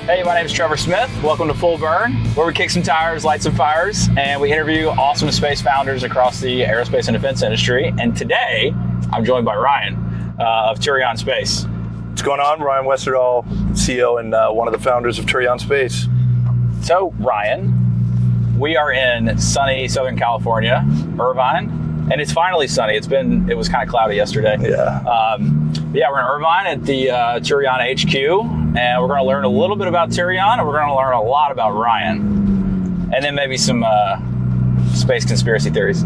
Hey, my name is Trevor Smith. Welcome to Full Burn, where we kick some tires, light some fires, and we interview awesome space founders across the aerospace and defense industry. And today, I'm joined by Ryan of Turion Space. What's going on? Ryan Westerdahl, CEO and one of the founders of Turion Space. So, Ryan, we are in sunny Southern California, Irvine, and it's finally sunny. It was kind of cloudy yesterday. Yeah. We're in Irvine at the Turion HQ. And we're going to learn a little bit about Turion, and we're going to learn a lot about Ryan, and then maybe some space conspiracy theories.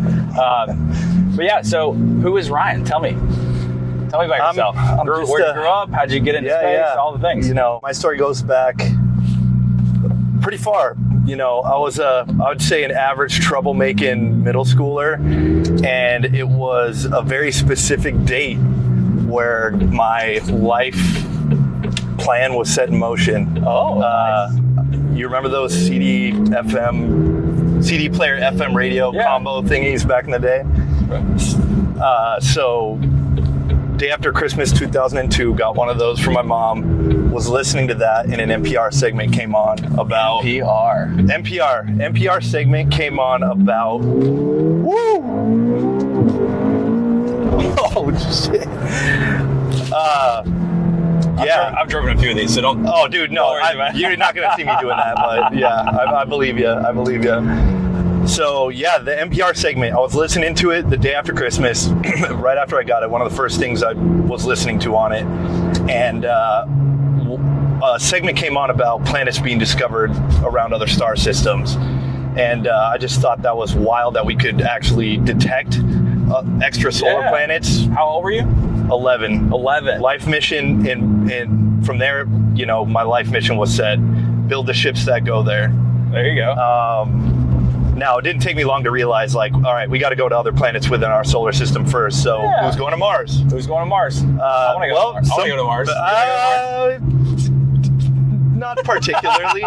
So who is Ryan? Tell me about yourself. Where you grew up? How'd you get into space? All the things. You know, my story goes back pretty far. You know, I was I would say an average troublemaking middle schooler, and it was a very specific date where my life plan was set in motion. Nice. You remember those CD player FM radio combo thingies back in the day? So day after Christmas 2002, got one of those from my mom, was listening to that, and an NPR segment came on about NPR segment came on about oh shit. I've driven a few of these, so don't. Oh, dude, no, you're not gonna see me doing that, but yeah, I believe you. So yeah, the NPR segment, I was listening to it the day after Christmas, right after I got it. One of the first things I was listening to on it, and a segment came on about planets being discovered around other star systems, and I just thought that was wild that we could actually detect extra solar planets. How old were you? 11. Life mission, and from there, you know, my life mission was set. Build the ships that go there. There you go. Now, it didn't take me long to realize, like, all right, we got to go to other planets within our solar system first. So, who's going to Mars? I want to go to Mars. Not particularly.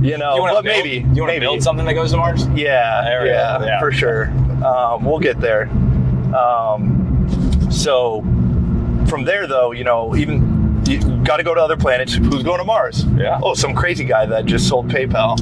You know, but maybe. You want to build something that goes to Mars? Yeah, for sure. We'll get there. So from there, though, you know, even you got to go to other planets. Who's going to Mars? Yeah. Oh, some crazy guy that just sold PayPal.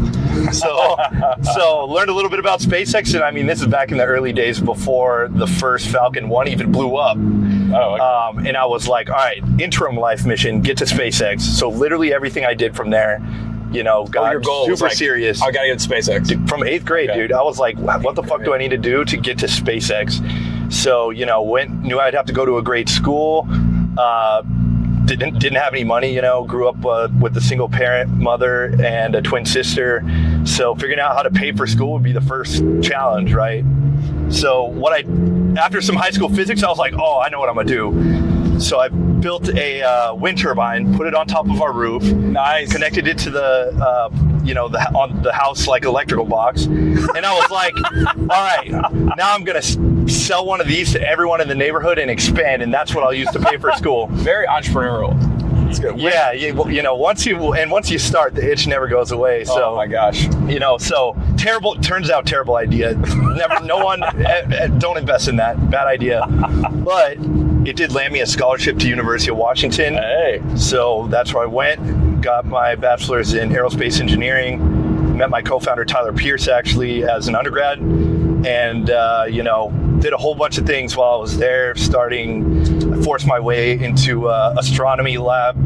So learned a little bit about SpaceX, and I mean, this is back in the early days before the first Falcon 1 even blew up. Oh, okay. And I was like, all right, interim life mission, get to SpaceX. So literally everything I did from there, you know, got your goal super was like, serious. I got to get to SpaceX. From 8th grade, dude. I was like, what the fuck do I need to do to get to SpaceX? So, you know, knew I'd have to go to a great school. Didn't have any money, you know, grew up with a single parent mother and a twin sister. So figuring out how to pay for school would be the first challenge, right? So after some high school physics, I was like, oh, I know what I'm gonna do. So I built a wind turbine, put it on top of our roof. Nice. Connected it to the house like electrical box, and I was like, all right, now I'm gonna sell one of these to everyone in the neighborhood and expand, and that's what I'll use to pay for school. Very entrepreneurial. That's good. Yeah, you know, once you start, the itch never goes away. So, oh my gosh. You know, so terrible. Turns out terrible idea. Don't invest in that. Bad idea. But it did land me a scholarship to University of Washington. Hey. So that's where I went. Got my bachelor's in aerospace engineering. Met my co-founder Tyler Pierce actually as an undergrad, and you know, did a whole bunch of things while I was there. I forced my way into astronomy lab,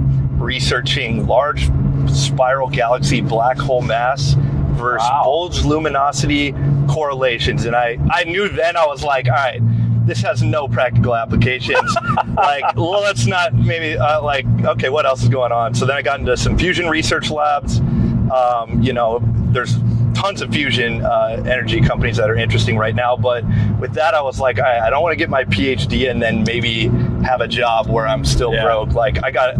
researching large spiral galaxy black hole mass versus bulge luminosity correlations. And I knew then, I was like, all right, this has no practical applications. Like, well, let's not maybe okay, what else is going on? So then I got into some fusion research labs. You know, there's tons of fusion energy companies that are interesting right now, but with that I was like, I don't want to get my PhD and then maybe have a job where I'm still broke. Like I gotta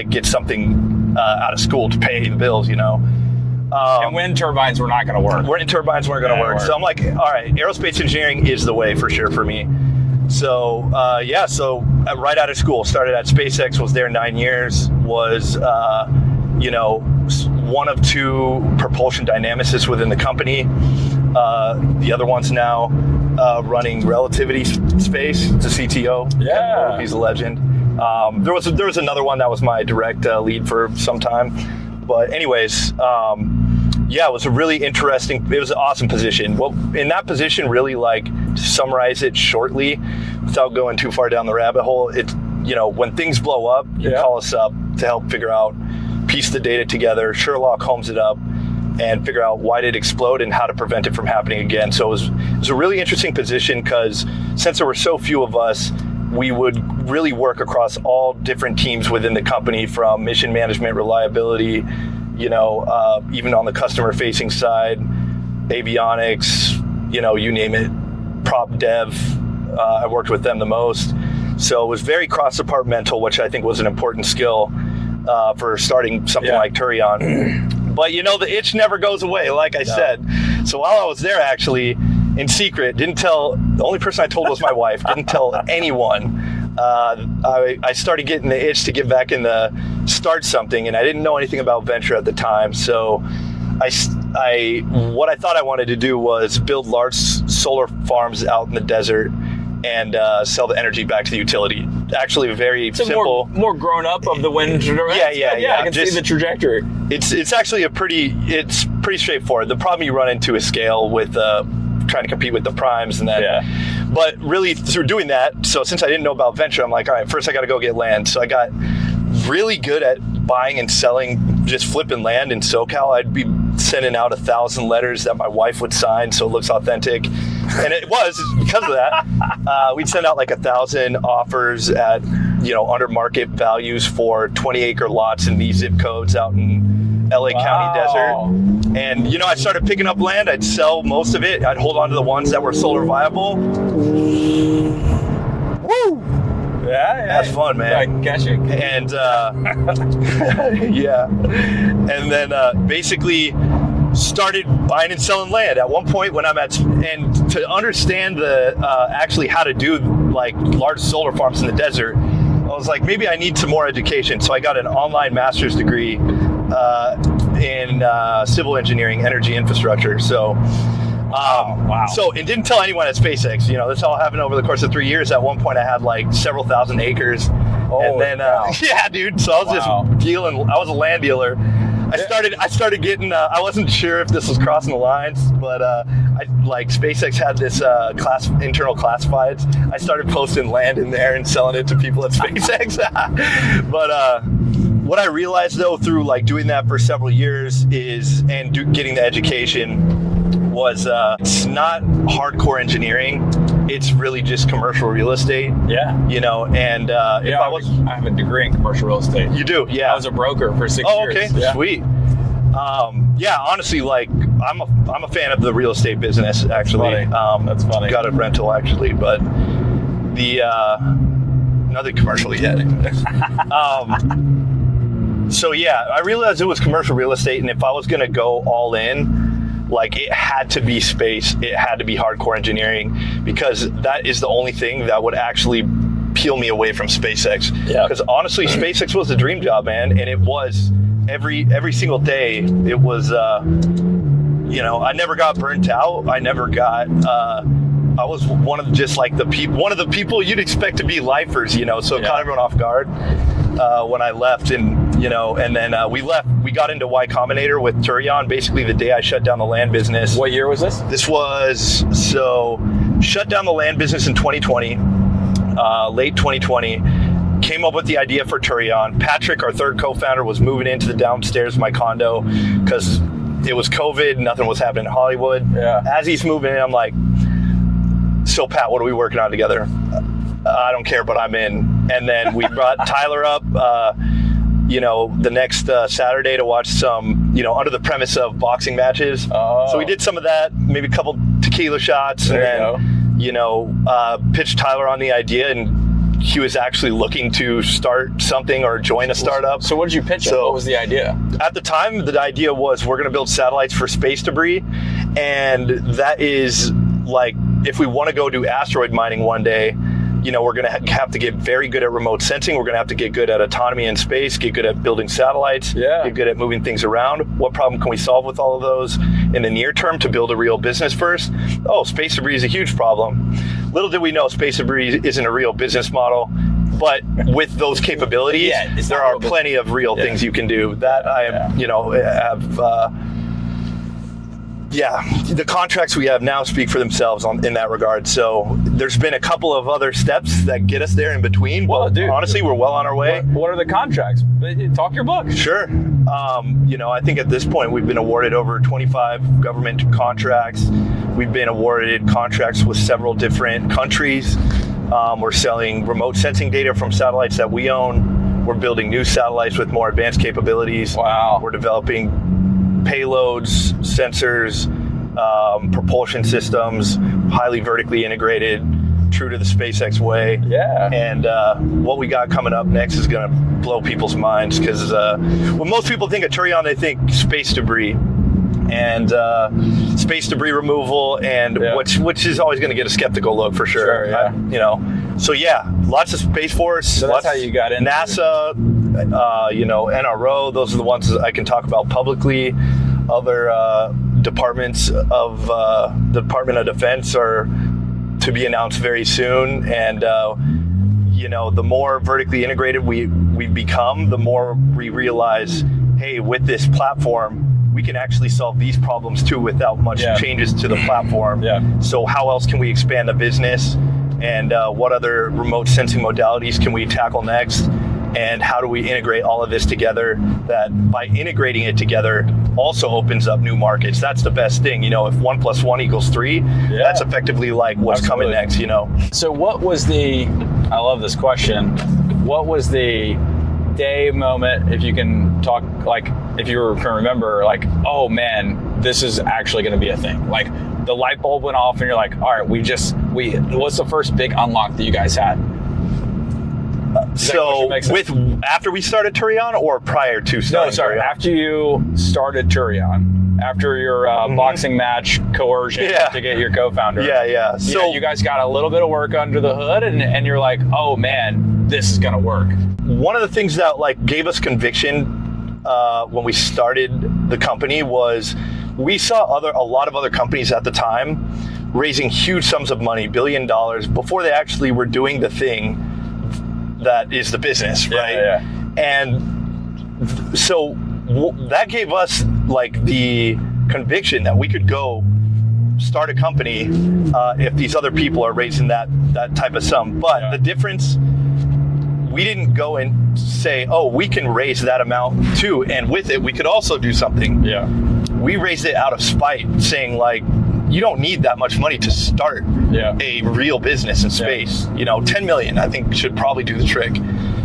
get something out of school to pay the bills, you know. And wind turbines were not going to work. Wind turbines weren't going to work. So I'm like, all right, aerospace engineering is the way for sure for me. So right out of school, started at SpaceX, was there 9 years, was one of two propulsion dynamicists within the company. The other one's now running Relativity Space. It's a CTO. Yeah. He's a legend. There was another one that was my direct lead for some time. But anyways, it was a really interesting, it was an awesome position. Well, in that position, really, like, to summarize it shortly, without going too far down the rabbit hole, it's, when things blow up, you call us up to help figure out, piece the data together, Sherlock Holmes it up, and figure out why did it explode and how to prevent it from happening again. So it was a really interesting position because since there were so few of us, we would really work across all different teams within the company, from mission management, reliability, even on the customer facing side, avionics, you name it, prop dev. I worked with them the most. So it was very cross-departmental, which I think was an important skill for starting something like Turion. But the itch never goes away, like I said. So while I was there, actually, in secret, the only person I told was my wife, didn't tell anyone. I started getting the itch to get back in start something, and I didn't know anything about venture at the time. So what I thought I wanted to do was build large solar farms out in the desert and sell the energy back to the utility. Actually, very simple. More grown up of the wind direction. Yeah. I can see the trajectory. It's actually it's pretty straightforward. The problem you run into is scale with trying to compete with the primes, and then. But really, through doing that, so since I didn't know about venture, I'm like, all right, first I got to go get land. So I got really good at buying and selling, just flipping land in SoCal. I'd be sending out 1,000 letters that my wife would sign so it looks authentic. And it was because of that. We'd send out like 1,000 offers at, under market values for 20-acre lots in these zip codes out in LA County desert. And, I started picking up land. I'd sell most of it. I'd hold on to the ones that were solar viable. Woo! Yeah. That's fun, man. I can catch it. And, And then basically started buying and selling land. At one point when and to understand actually how to do like large solar farms in the desert, I was like, maybe I need some more education. So I got an online master's degree in civil engineering, energy infrastructure. So, wow. So it didn't tell anyone at SpaceX. This all happened over the course of 3 years. At one point, I had like several thousand acres, and then yeah, dude. So I was just dealing. I was a land dealer. I started getting. I wasn't sure if this was crossing the lines, but SpaceX had this internal classifieds. I started posting land in there and selling it to people at SpaceX. But what I realized though through like doing that for several years getting the education was it's not hardcore engineering. It's really just commercial real estate. Yeah. And I have a degree in commercial real estate. You do? Yeah. I was a broker for 6 years. Oh, okay. Yeah. Sweet. Honestly, like I'm a fan of the real estate business, actually. That's funny. Got a rental actually, but nothing commercial yet. So yeah, I realized it was commercial real estate, and if I was gonna go all in, like it had to be space, it had to be hardcore engineering, because that is the only thing that would actually peel me away from SpaceX. Yeah. Because honestly, SpaceX was a dream job, man, and it was every single day. It was, I never got burnt out. I never got. I was one of the people you'd expect to be lifers, so it caught everyone off guard when I left, and then we left. We got into Combinator with Turion basically the day I shut down the land business. What year was this? This was shut down the land business in 2020, late 2020. Came up with the idea for Turion. Patrick, our third co-founder, was moving into the downstairs of my condo because it was COVID, nothing was happening in Hollywood. Yeah. As he's moving in, I'm like, so Pat, what are we working on together? I don't care, but I'm in. And then we brought Tyler up, the next Saturday to watch some, under the premise of boxing matches. Oh. So we did some of that, maybe a couple tequila shots, pitched Tyler on the idea, and he was actually looking to start something or join a startup. So what did you pitch? What was the idea? At the time, the idea was we're going to build satellites for space debris, and that is like, if we want to go do asteroid mining one day, we're going to have to get very good at remote sensing. We're going to have to get good at autonomy in space, get good at building satellites, get good at moving things around. What problem can we solve with all of those in the near term to build a real business first? Oh, space debris is a huge problem. Little did we know space debris isn't a real business model. But with those capabilities, there are plenty of real things you can do that I am, have. The contracts we have now speak for themselves in that regard. So there's been a couple of other steps that get us there in between. Well, dude, honestly, we're well on our way. What are the contracts? Talk your book. Sure. I think at this point we've been awarded over 25 government contracts. We've been awarded contracts with several different countries. We're selling remote sensing data from satellites that we own. We're building new satellites with more advanced capabilities. Wow. We're developing payloads, sensors, propulsion systems, highly vertically integrated, true to the SpaceX way. Yeah. And what we got coming up next is going to blow people's minds because when most people think of Turion, they think space debris and space debris removal, and which is always going to get a skeptical look for sure. So lots of Space Force. So that's how you got into NASA, NRO. Those are the ones that I can talk about publicly. Other departments of the Department of Defense are to be announced very soon, and the more vertically integrated we become, the more we realize, hey, with this platform, we can actually solve these problems too without much changes to the platform. So how else can we expand the business, and what other remote sensing modalities can we tackle next? And how do we integrate all of this together? That by integrating it together also opens up new markets. That's the best thing. If 1 + 1 = 3, that's effectively like what's coming next, So what was I love this question. What was the day moment, if you can talk, like if you can remember, like, oh man, this is actually going to be a thing. Like the light bulb went off and you're like, all right, what's the first big unlock that you guys had? So after we started Turion or prior to starting? No, sorry, Turion? After you started Turion, after your boxing match coercion to get your co-founder. So you guys got a little bit of work under the hood, and you're like, oh man, this is gonna work. One of the things that gave us conviction when we started the company was we saw a lot of other companies at the time raising huge sums of money, $1 billion, before they actually were doing the thing that is the business, right? And so that gave us the conviction that we could go start a company if these other people are raising that type of sum. But the difference, we didn't go and say, oh, we can raise that amount too, and with it we could also do something. We raised it out of spite, saying you don't need that much money to start a real business in space. 10 million, I think, should probably do the trick.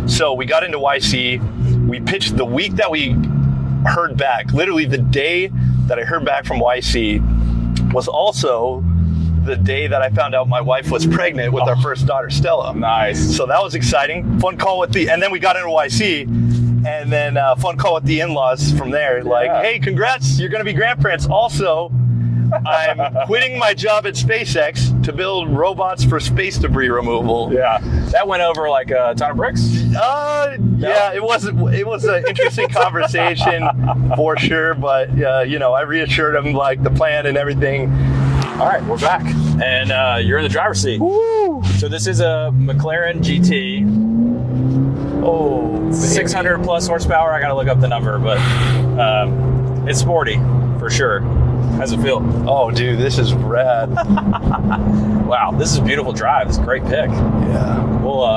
So we got into YC. We pitched the week that we heard back. Literally the day that I heard back from YC was also the day that I found out my wife was pregnant with our first daughter, Stella. Nice. So that was exciting. Fun call and then we got into YC. And then fun call with the in-laws from there. Hey, congrats, you're going to be grandparents. Also, I'm quitting my job at SpaceX to build robots for space debris removal. That went over like a ton of bricks? It was an interesting conversation for sure, but I reassured him the plan and everything. All right, we're back, and you're in the driver's seat. Woo! So this is a McLaren GT. 600 plus horsepower. I gotta look up the number, but it's sporty for sure. How's it feel? Oh, dude, this is rad. Wow, this is a beautiful drive. It's a great pick. We'll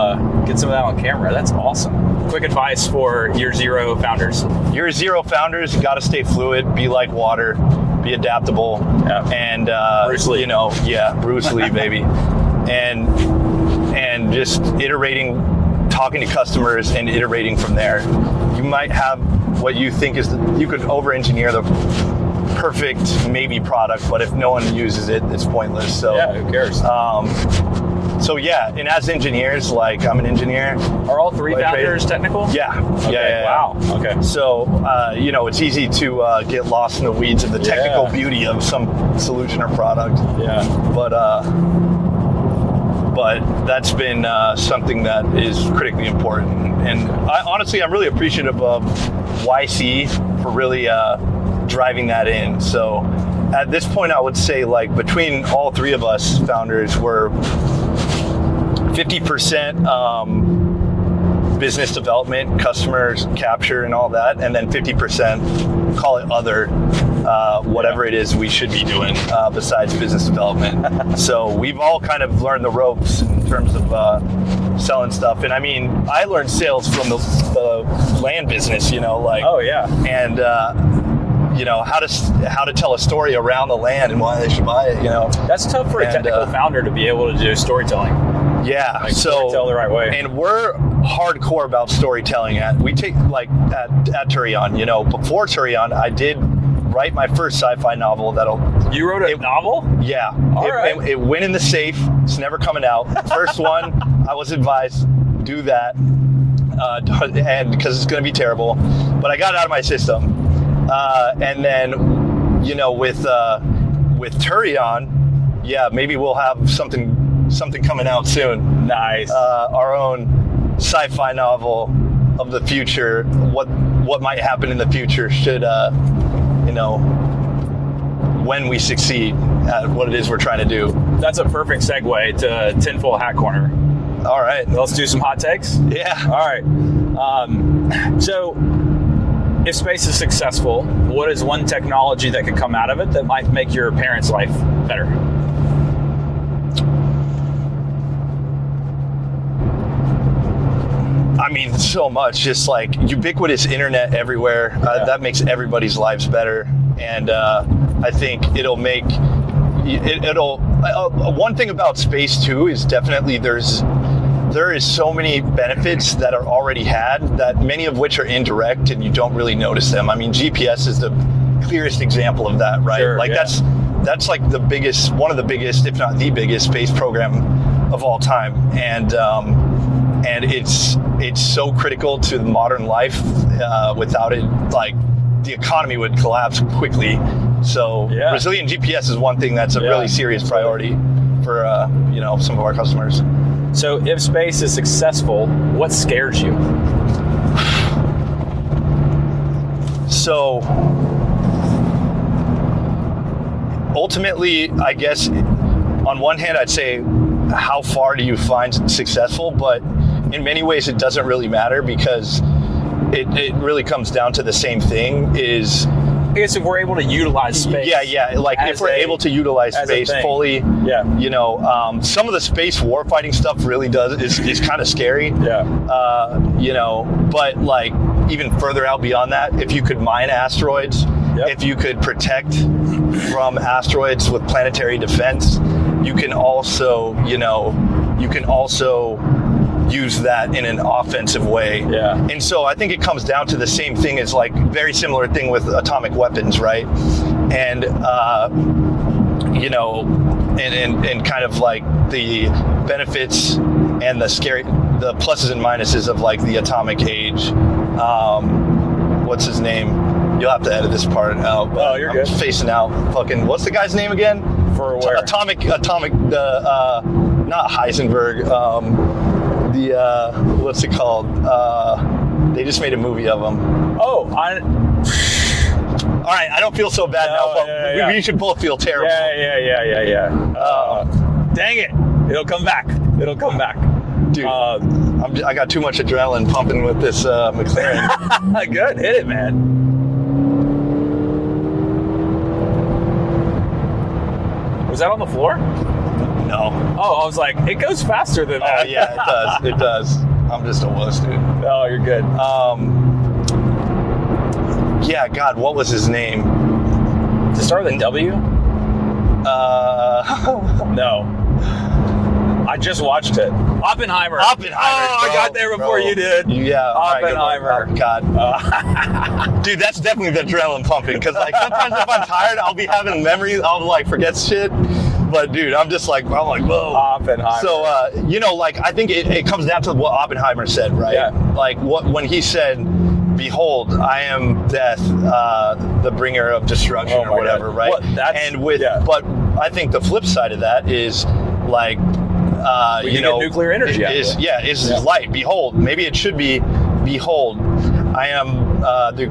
get some of that on camera. That's awesome. Quick advice for year zero founders. Year zero founders, you gotta stay fluid, be like water, be adaptable, and Bruce Lee. Bruce Lee, baby, and just iterating, talking to customers and iterating from there. You might have what you think you could over-engineer the perfect maybe product, but if no one uses it, it's pointless. So who cares? And as engineers, I'm an engineer. Are all three founders technical? Wow. Okay. So it's easy to get lost in the weeds of the technical beauty of some solution or product. But that's been something that is critically important. And I'm really appreciative of YC for really driving that in. So at this point, I would say between all three of us founders, we're 50% business development, customers capture, and all that, and then 50% call it other, whatever it is we should be doing besides business development. So we've all kind of learned the ropes in terms of selling stuff. And I mean, I learned sales from the land business, like, Oh yeah. and how to tell a story around the land and why they should buy it. That's tough for a technical founder to be able to do storytelling. Yeah, Like, storytell the right way. And we're hardcore about storytelling. At Turion. Before Turion, I did write my first sci-fi novel. You wrote a novel? Yeah. All right. It went in the safe. It's never coming out. First one, I was advised, do that, and because it's going to be terrible. But I got it out of my system. And then, with Turion, yeah, maybe we'll have something coming out soon. Nice. Our own sci-fi novel of the future. What might happen in the future should, when we succeed at what it is we're trying to do. That's a perfect segue to Tinfoil Hat Corner. All right. Let's do some hot takes. Yeah. All right. So, if space is successful, what is one technology that could come out of it that might make your parents' life better? I mean, so much. Just like ubiquitous internet everywhere. That makes everybody's lives better. And I think it'll make one thing about space too is definitely there is so many benefits that are already had, that many of which are indirect and you don't really notice them. I mean, GPS is the clearest example of that, right? Sure, that's like one of the biggest, if not the biggest, space program of all time. And it's so critical to the modern life. Without it, like, the economy would collapse quickly. So resilient GPS is one thing that's a really serious priority for some of our customers. So if space is successful, what scares you? So ultimately, I guess, on one hand, I'd say, how far do you find successful? But in many ways, it doesn't really matter, because it really comes down to the same thing. Is I guess if we're able to utilize space. Yeah. Like if we're able to utilize space fully, some of the space warfighting stuff really is kind of scary. Yeah. But like even further out beyond that, if you could mine asteroids, if you could protect from asteroids with planetary defense, you can also use that in an offensive way. Yeah. And so I think it comes down to the same thing as, like, very similar thing with atomic weapons, right? And and kind of like the benefits and the pluses and minuses of, like, the atomic age. What's his name? You'll have to edit this part out. Oh, you're good. I'm facing out. Fucking, what's the guy's name again? For where? Atomic, not Heisenberg. What's it called? They just made a movie of him. Oh, all right, I don't feel so bad now, but we should both feel terrible. Yeah. Dang it! It'll come back. Dude, I got too much adrenaline pumping with this McLaren. Good, hit it, man. Was that on the floor? No. Oh, I was like, it goes faster than that. Oh yeah, it does. I'm just a wuss, dude. Oh, you're good. Yeah, God, what was his name? Does it start with a W? No. I just watched it. Oppenheimer. Oh, bro, I got there before you did. Yeah. Oppenheimer. Right, God. Dude, that's definitely the adrenaline pumping. Because, like, sometimes if I'm tired, I'll be having memories. I'll, like, forget shit. But, dude, I'm like, whoa. Oppenheimer. So, like, I think it comes down to what Oppenheimer said, right? Yeah. Like, when he said, behold, I am death, the bringer of destruction, or whatever, God. Right? But I think the flip side of that is, like, get nuclear energy is light. Behold, maybe it should be, behold, I am the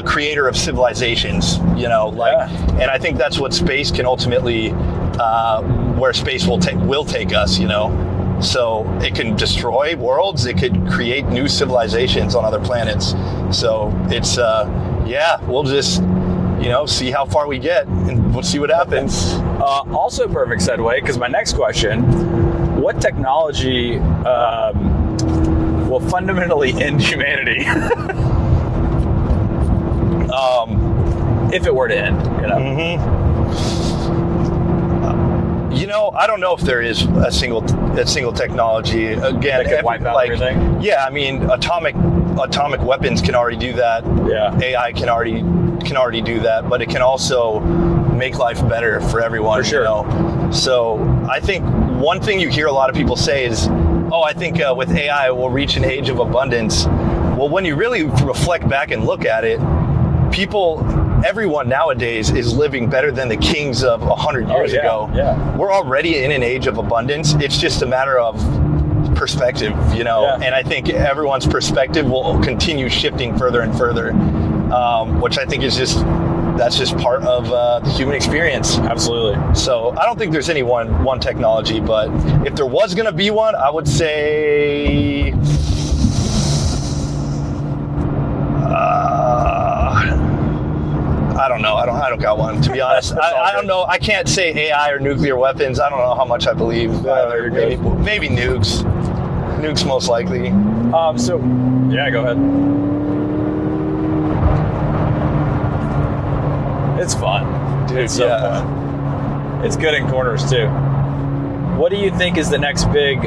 creator of civilizations, and I think that's what space can ultimately, where space will take us, So it can destroy worlds. It could create new civilizations on other planets. So it's, we'll just, see how far we get, and we'll see what happens. Also perfect segue, because my next question, what technology will fundamentally end humanity? If it were to end, I don't know if there is a single technology. Again, that could wipe out everything. Yeah, I mean, atomic weapons can already do that. Yeah. AI can already do that, but it can also make life better for everyone. For sure. So I think one thing you hear a lot of people say is, I think with AI we'll reach an age of abundance. Well, when you really reflect back and look at it, everyone nowadays is living better than the kings of 100 years ago. Yeah. We're already in an age of abundance. It's just a matter of perspective, Yeah. and I think everyone's perspective will continue shifting further and further, which I think is that's just part of the human experience. Absolutely. So I don't think there's any one technology, but if there was going to be one, I would say I don't know. I don't got one, to be honest. I don't know. I can't say AI or nuclear weapons. I don't know how much I believe. Maybe nukes. Nukes most likely. Yeah, go ahead. It's fun. Dude, it's so fun. It's good in corners too. What do you think is the next big,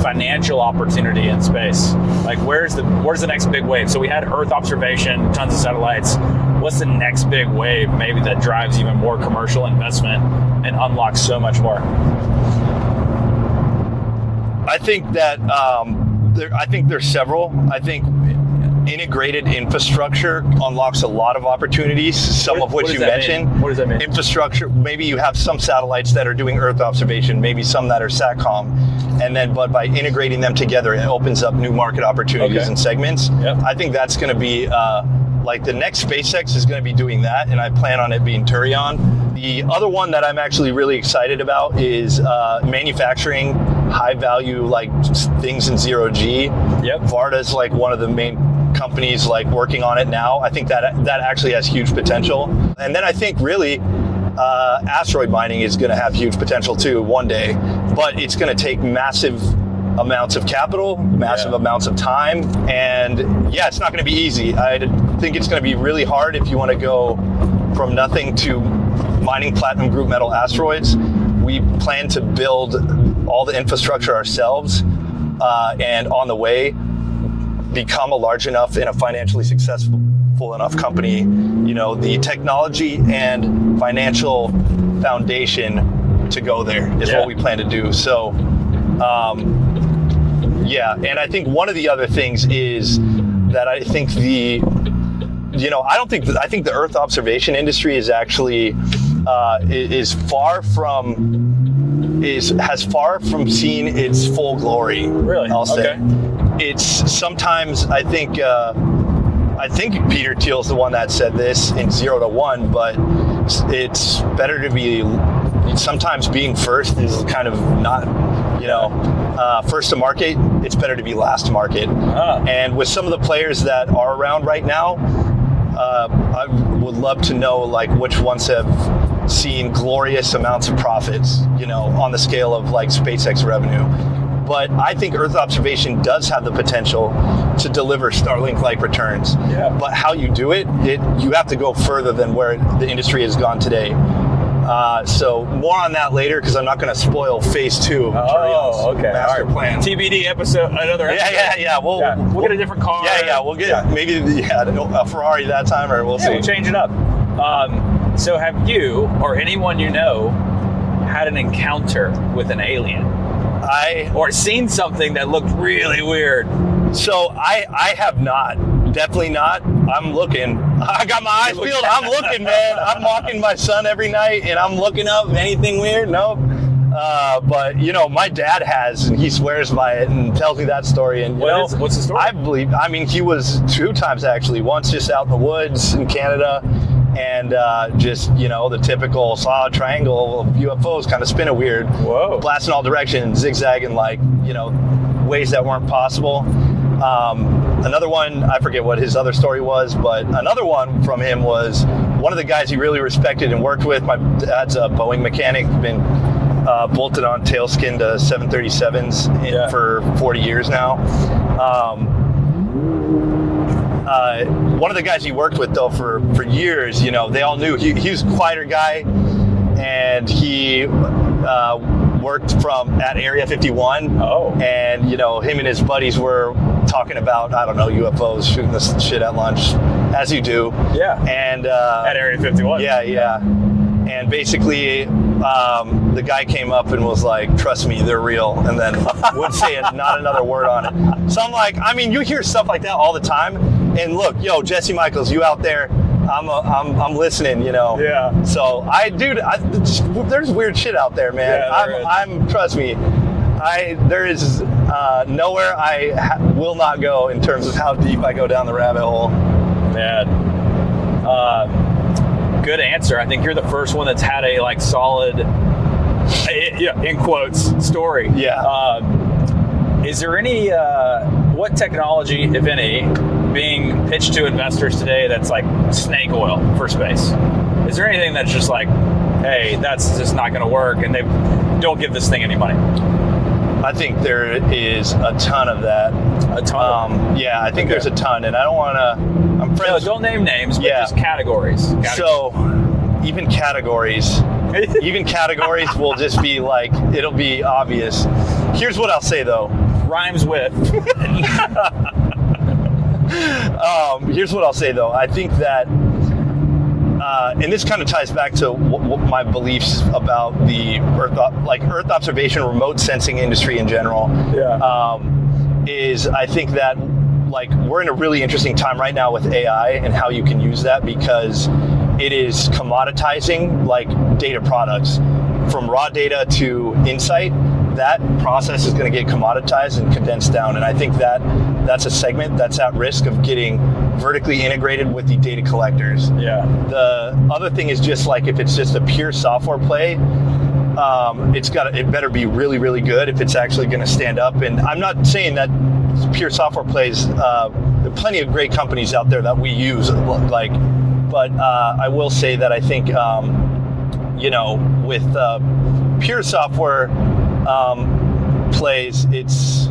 financial opportunity in space? Like, where's the next big wave? So we had Earth observation, tons of satellites. What's the next big wave, maybe, that drives even more commercial investment and unlocks so much more? I think that there's several. I think integrated infrastructure unlocks a lot of opportunities, some of which you mentioned. What does that mean? Infrastructure, maybe you have some satellites that are doing Earth observation, maybe some that are SATCOM, but by integrating them together, it opens up new market opportunities and segments. Yep. I think that's going to be, the next SpaceX is going to be doing that, and I plan on it being Turion. The other one that I'm actually really excited about is manufacturing high-value things in zero-G. Yep. Varda's one of the main companies working on it now. I think that actually has huge potential. And then I think really asteroid mining is going to have huge potential too one day, but it's going to take massive amounts of capital, massive amounts of time, and it's not going to be easy. I think it's going to be really hard if you want to go from nothing to mining platinum group metal asteroids. We plan to build all the infrastructure ourselves, and on the way become a large enough and a financially successful enough company, the technology and financial foundation to go there is what we plan to do. So and I think one of the other things is that I think I think the Earth observation industry is actually has far from seeing its full glory. Really? I'll say. Okay. It's sometimes, I think Peter Thiel's the one that said this in 0 to 1, but it's better to be, sometimes being first is kind of not, first to market. It's better to be last to market. And with some of the players that are around right now, I would love to know which ones have seen glorious amounts of profits, on the scale of SpaceX revenue. But I think Earth observation does have the potential to deliver Starlink-like returns. Yeah. But how you do it, you have to go further than where the industry has gone today. So more on that later, because I'm not going to spoil phase 2 of Turion's master plan. TBD episode, another episode. Yeah. We'll get a different car. We'll get maybe a Ferrari that time, or we'll see. We'll change it up. So have you, or anyone had an encounter with an alien? Or seen something that looked really weird? So I have not. Definitely not. I'm looking. I got my eyes peeled. I'm looking, man. I'm walking my son every night, and I'm looking up. Anything weird? Nope. But my dad has, and he swears by it and tells me that story. And what's the story? I believe. I mean, he was 2 times actually. Once just out in the woods in Canada, and just, the typical solid triangle of UFOs kind of spinning weird. Whoa. Blasting all directions, zigzagging ways that weren't possible. Another one, I forget what his other story was, but another one from him was one of the guys he really respected and worked with. My dad's a Boeing mechanic, been bolted on tailskin to 737s for 40 years now. One of the guys he worked with, though, for years, they all knew he was a quieter guy, and he worked at Area 51. Oh. And, him and his buddies were talking about, I don't know, UFOs, shooting this shit at lunch, as you do. Yeah. And at Area 51. Yeah. And basically, the guy came up and was like, "Trust me, they're real," and then would say not another word on it. So I'm like, you hear stuff like that all the time. And look, Jesse Michaels, you out there, I'm listening, Yeah. So there's weird shit out there, man. Yeah, trust me, there is nowhere I will not go in terms of how deep I go down the rabbit hole. Man. Good answer. I think you're the first one that's had a solid, in quotes, story. Yeah. Is there any, what technology, if any, being pitched to investors today that's like snake oil for space? Is there anything that's just like, hey, that's just not going to work, and they don't give this thing any money? I think there is a ton of that. A ton? Yeah, I think there's a ton, and I don't want to... I'm friends. No, don't name names, but just categories. So, even categories will just be like, it'll be obvious. Here's what I'll say, though. Rhymes with. Here's what I'll say, though. I think that, and this kind of ties back to my beliefs about the Earth observation, remote sensing industry in general. Yeah. Is I think that we're in a really interesting time right now with AI and how you can use that, because it is commoditizing data products from raw data to insight. That process is going to get commoditized and condensed down, and I think that that's a segment that's at risk of getting vertically integrated with the data collectors. Yeah. The other thing is just if it's just a pure software play, it better be really, really good if it's actually going to stand up. And I'm not saying that pure software plays. There are plenty of great companies out there that we use, but I will say that I think with pure software plays, it's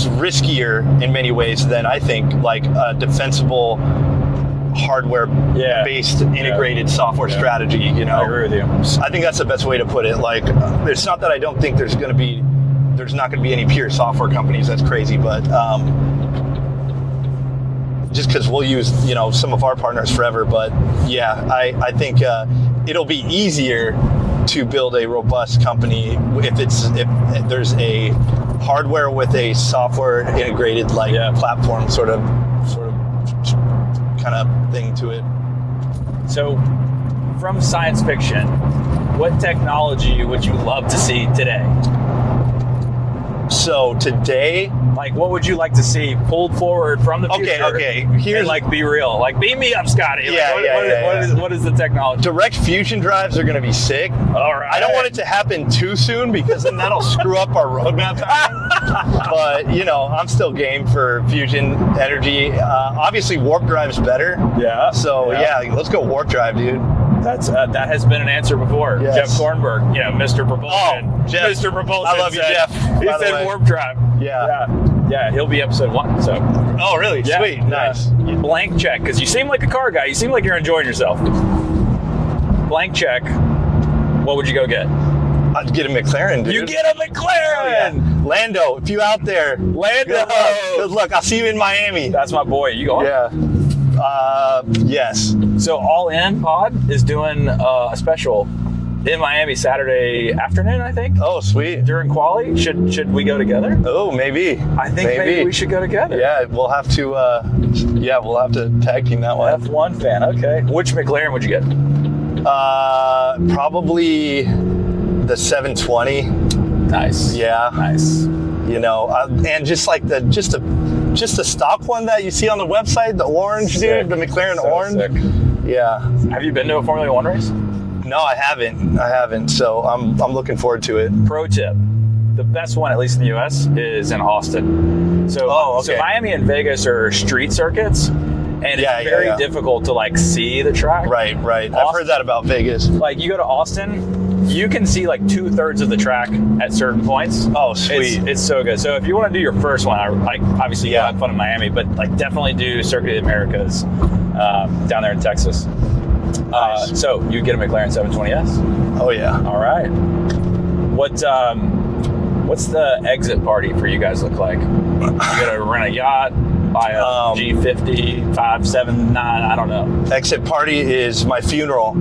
riskier in many ways than I think a defensible hardware-based integrated software strategy. I agree with you. I think that's the best way to put it. It's not that I don't think there's not going to be any pure software companies. That's crazy, but just because we'll use some of our partners forever. But yeah, I think it'll be easier to build a robust company if there's a hardware with a software integrated platform sort of kind of thing to it. So, from science fiction, what technology would you love to see today? So today, what would you like to see pulled forward from the future? Okay. Here's be real. Beam me up, Scotty. What is the technology? Direct fusion drives are going to be sick. All right. I don't want it to happen too soon, because then that'll screw up our roadmap time. But I'm still game for fusion energy. Obviously, warp drive's better. Yeah. So let's go warp drive, dude. That has been an answer before. Yes. Jeff Kornberg, Mr. Propulsion. Oh, Jeff. Mr. Propulsion. I love you, Jeff. He said warp drive. Yeah, he'll be episode 1. So. Oh, really? Yeah, sweet. Nice. Blank check, because you seem like a car guy. You seem like you're enjoying yourself. Blank check. What would you go get? I'd get a McLaren, dude. You get a McLaren! Yeah. Lando, if you out there. Lando! Good luck. I'll see you in Miami. That's my boy. You going? Yeah. Yes. So All In Pod is doing a special in Miami Saturday afternoon, I think. Oh, sweet. During quali. Should we go together? Oh, maybe. I think maybe we should go together. Yeah, we'll have to tag team that one. F1 fan, okay. Which McLaren would you get? Probably the 720. Nice. Yeah. Nice. And just just the stock one that you see on the website, the orange, dude, the McLaren orange. Sick. Yeah. Have you been to a Formula One race? No, I haven't. So I'm looking forward to it. Pro tip. The best one, at least in the US, is in Austin. So, so Miami and Vegas are street circuits, and it's very difficult to like see the track. Right. Austin, I've heard that about Vegas. Like you go to Austin, you can see like 2/3 of the track at certain points. Oh, sweet. It's so good. So if you want to do your first one, like obviously you have fun in Miami, but like definitely do Circuit of the Americas down there in Texas. Nice. So you get a McLaren 720S. Oh yeah. All right. What's the exit party for you guys look like? You gotta rent a yacht, buy a G50, 579, I don't know. Exit party is my funeral.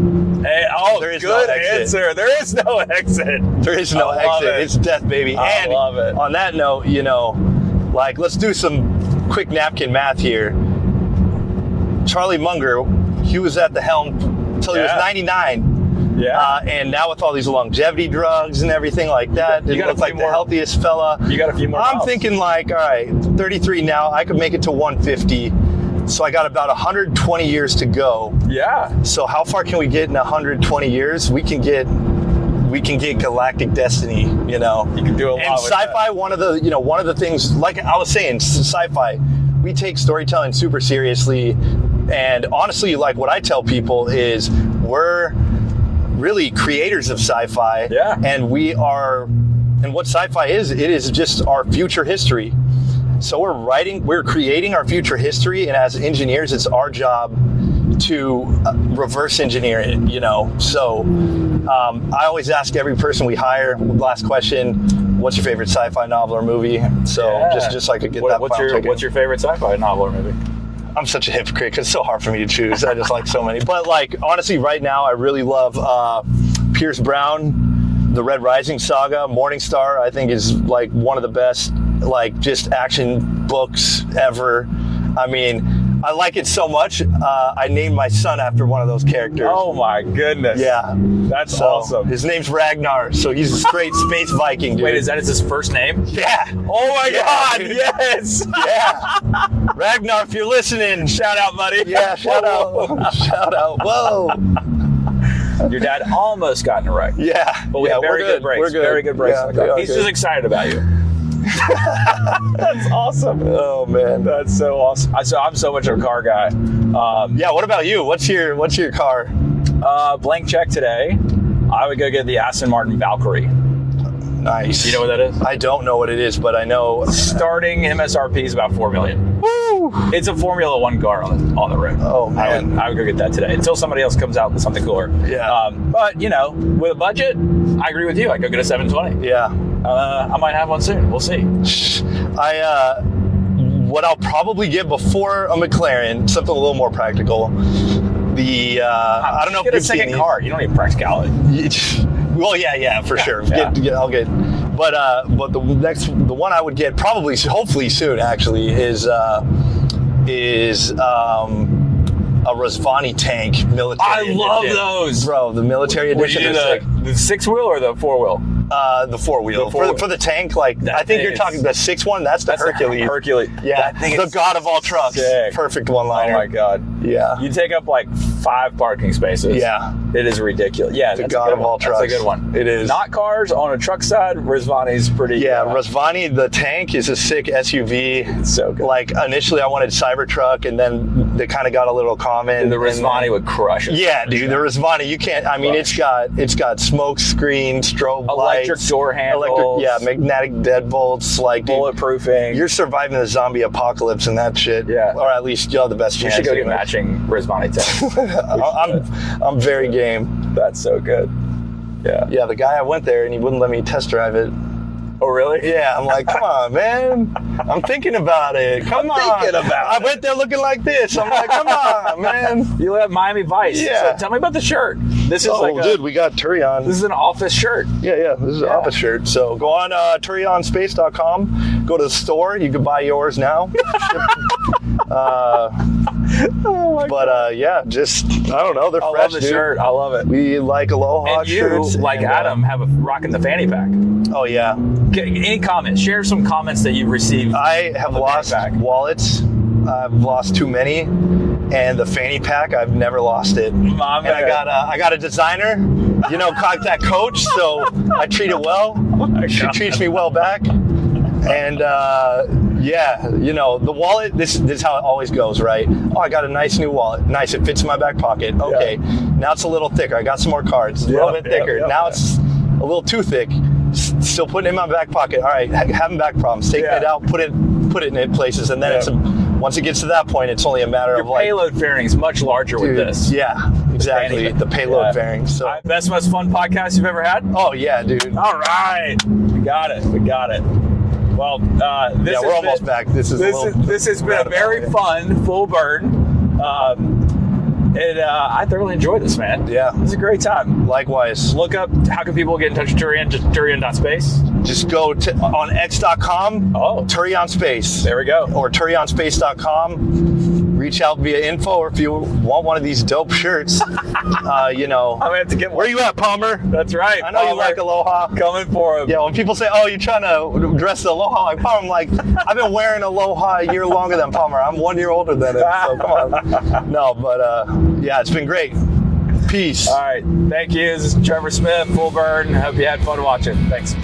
Hey, there is good no answer. There is no exit. There is no exit. It's death, baby. I love it. On that note, like let's do some quick napkin math here. Charlie Munger, he was at the helm until he was 99. Yeah. And now with all these longevity drugs and everything like that, he looks like the healthiest fella. You got a few more I'm miles. thinking like, all right, 33 now, I could make it to 150. So I got about 120 years to go. Yeah. So how far can we get in 120 years? We can get galactic destiny, You can do a lot. And sci-fi, one of the things, like I was saying, sci-fi, we take storytelling super seriously. And honestly, like what I tell people is we're really creators of sci-fi. Yeah. And what sci-fi is, it is just our future history. So we're creating our future history, and as engineers, it's our job to reverse engineer it, So I always ask every person we hire, last question, what's your favorite sci-fi novel or movie? So just so I could get that final ticket. What's your favorite sci-fi novel or movie? I'm such a hypocrite because it's so hard for me to choose. I just like so many. But like, honestly, right now, I really love Pierce Brown, the Red Rising saga. Morningstar, I think, is like one of the best, like, just action books ever. I mean, I like it so much, I named my son after one of those characters. Oh my goodness. Yeah. That's awesome. His name's Ragnar, so he's a straight space Viking, dude. Wait, is that his first name? Yeah. Oh my God, dude. Yes. Yeah. Ragnar, if you're listening. Shout out, buddy. Yeah, shout out. Shout out. Whoa. Your dad almost got in a wreck. Yeah. But we have very good brakes. We're good. Very good brakes. Yeah, He's just excited about you. That's awesome. Oh man, that's so awesome. I'm so much of a car guy. What about you? What's your car? Blank check today. I would go get the Aston Martin Valkyrie. Nice. You know what that is? I don't know what it is, but I know starting MSRP is about $4 million. Woo! It's a Formula One car on the road. Oh man, I would go get that today until somebody else comes out with something cooler. Yeah. But with a budget, I agree with you. I'd go get a 720. Yeah. I might have one soon. We'll see. What I'll probably get before a McLaren, something a little more practical. I don't know if you've seen a second car. You don't need practicality. Well, yeah, for sure. Yeah. I'll get. But the one I would get probably, hopefully soon, actually, is a Razvani tank military. I love those, bro. The military edition is sick. The 6-wheel or the 4-wheel? The 4-wheel. For the tank, like I think you're talking the 6 one. That's the Hercules. Hercules. Yeah, the god of all trucks. Sick. Perfect one-liner. Oh my god. Yeah. You take up like 5 parking spaces. Yeah. It is ridiculous. Yeah, the god of all trucks. That's a good one. It is. Not cars on a truck side. Razvani's pretty. Yeah, Razvani the tank is a sick SUV. It's so good. Like initially I wanted Cybertruck, and then they kind of got a little common. And the Razvani would crush it. Yeah, dude. The Razvani, you can't. I mean, it's got smoke screen, strobe lights, electric door handles, magnetic deadbolts, like bulletproofing. You're surviving the zombie apocalypse and that shit. Yeah, or at least you'll have the best chance. You should go get matching Razvani tanks. I'm very game. That's so good. Yeah. Yeah, the guy I went there and he wouldn't let me test drive it. Oh, really? Yeah, I'm like, come on, man. I'm thinking about it. I went there looking like this. I'm like, come on, man. You have Miami Vice. Yeah. So tell me about the shirt. This is dude, we got Turion. This is an office shirt. Yeah. This is an office shirt. So go on TurionSpace.com. Go to the store. You can buy yours now. Just I don't know. They're fresh. I love the shirt. I love it. We like Aloha and you, shirts. like and, Adam, have rocking the fanny pack. Oh yeah. Any comments? Share some comments that you've received. I have lost wallets. I've lost too many, and the fanny pack, I've never lost it. And I got a designer, that coach, so I treat it well. She treats me well back, and the wallet. This is how it always goes, right? Oh, I got a nice new wallet. Nice, it fits in my back pocket. Okay, now it's a little thicker. I got some more cards. It's a little bit thicker. Now it's a little too thick. Still putting it in my back pocket. All right, having back problems. Taking it out, put it in places, and then once it gets to that point, it's only a matter of like payload fairing is much larger with this. Yeah, exactly. The payload fairing. So best, most fun podcast you've ever had? Oh yeah, dude. All right, we got it. Well, we're almost back. This has been a very fun full burn. I thoroughly enjoyed this, man. Yeah. It was a great time. Likewise. Look up, how can people get in touch with Turion? Just Turion.space. Just go on x.com, Turion Space. There we go. Or TurionSpace.com. Reach out via info, or if you want one of these dope shirts, I'm gonna have to get one. Where you at, Palmer? That's right. I know you like Aloha. Coming for him. Yeah, when people say, oh, you're trying to dress the Aloha like Palmer, I'm like, I've been wearing Aloha a year longer than Palmer. I'm 1 year older than him, so come on. No, but it's been great. Peace. All right. Thank you. This is Trevor Smith, full burn. Hope you had fun watching. Thanks.